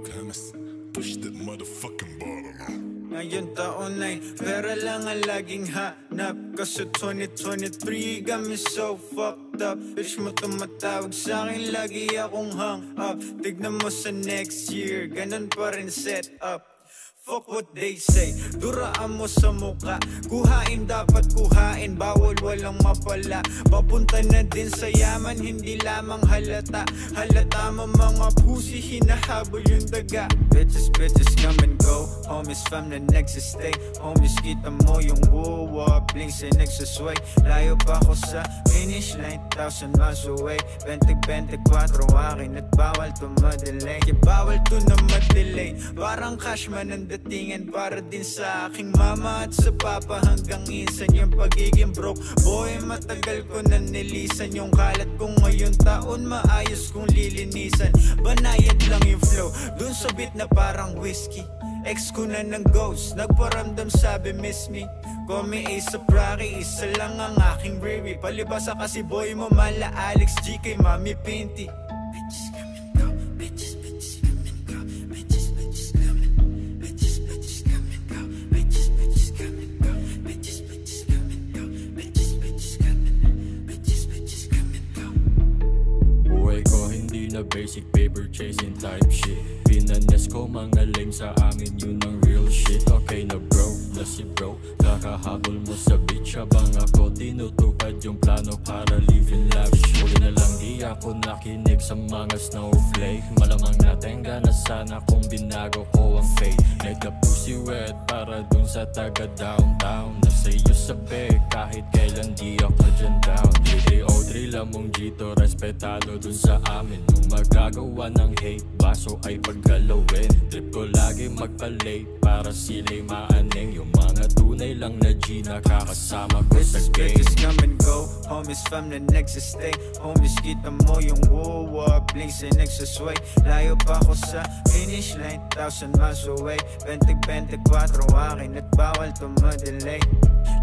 chemist. Push that motherfucking bottle. Ngayon taon ay pera lang ang laging hanap. Kasi 2023 got me so fucked up. Bitch mo tumatawag sa'kin, lagi akong hung up. Tignan mo sa next year, ganun pa rin set up. Fuck what they say, duraan mo sa muka. Kuhain dapat kuhain, bawal walang mapala. Papunta na din sa yaman, hindi lamang halata. Halata mo mga pusi, hinahabol yung daga. Bitches, bitches come and go, homies fam na nagsistay. Homies kita mo yung woo-wop, links ay nagsusway. Layo pa ako sa finish line, 1,000 miles away. 20-24 akin at bawal to madelay. Bawal to na madelay, parang cashman ang datingan. Para din sa aking mama at sa papa hanggang insan. Yung pagiging broke boy, matagal ko na nilisan. Yung kalat ko ngayon taon, maayos kong lilinisan. Banayad lang yung flow, dun sa beat na parang whiskey. Ex ko na ng ghost, nagparamdam sabi miss me. Call me A$AP Rocky, isa lang ang aking Riri. Palibasa kasi boy mo mala Alex G kay Mami Pinty. Bitches come and go, bitches, bitches come and go. Bitches, bitches come and go. Bitches, bitches come and go. Bitches, bitches come and go. Bitches, bitches come and go. Bitches, bitches come and go. Bitches, bitches come and go. Buhay ko hindi na basic paper chasing type shit. Pinanes ko mga lame sa amin, yun ang real shit. Okay na bro, na si bro, kakahabol mo sa beach habang ako tinutupad yung plano para living lavish. Huli na lang di ako nakinig sa mga snowflake. Malamang natenga na sana kung binago ko ang fate. Like the pussy wet para dun sa taga downtown. Nasa iyo sa beg kahit kailan di ako dyan down. GTO3 lamong Gito, respetado dun sa amin. Nung magagawa ng hate, baso ay paggalawin. Trip ko lagi magpa-late para sila'y maaning. Yung mga tunay lang na G nakakasama ko sa game. Bitches come and go, homies fam na nagsistay. Homies kita mo yung woo-wop, links ay nagsusway. Layo pa ako sa finish line, 1,000 miles away. 20-24 akin at bawal to madelay.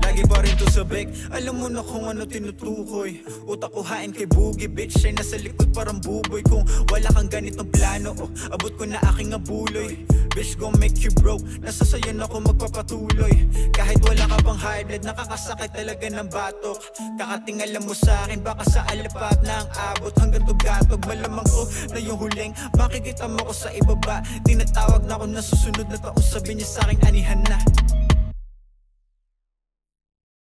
Lagi pa rin to sa bag, alam mo na kung ano tinutukoy. Utak ko hain kay Boogie, bitch ay nasa likod parang buboy. Kung wala kang ganitong plano, abot ko na aking abuloy. Bitch gon' make you broke, nasa sayo na ako magpapatuloy. Kahit wala ka bang high blood, nakakasakit talaga ng batok. Kakatingala mo sa akin, baka sa alapap na ang abot. Hanggang tugatog, malamang ko na yung huling makikita mo ko sa ibaba. Tinatawag na ako na susunod na taon, sabi niya sa akin anihan na.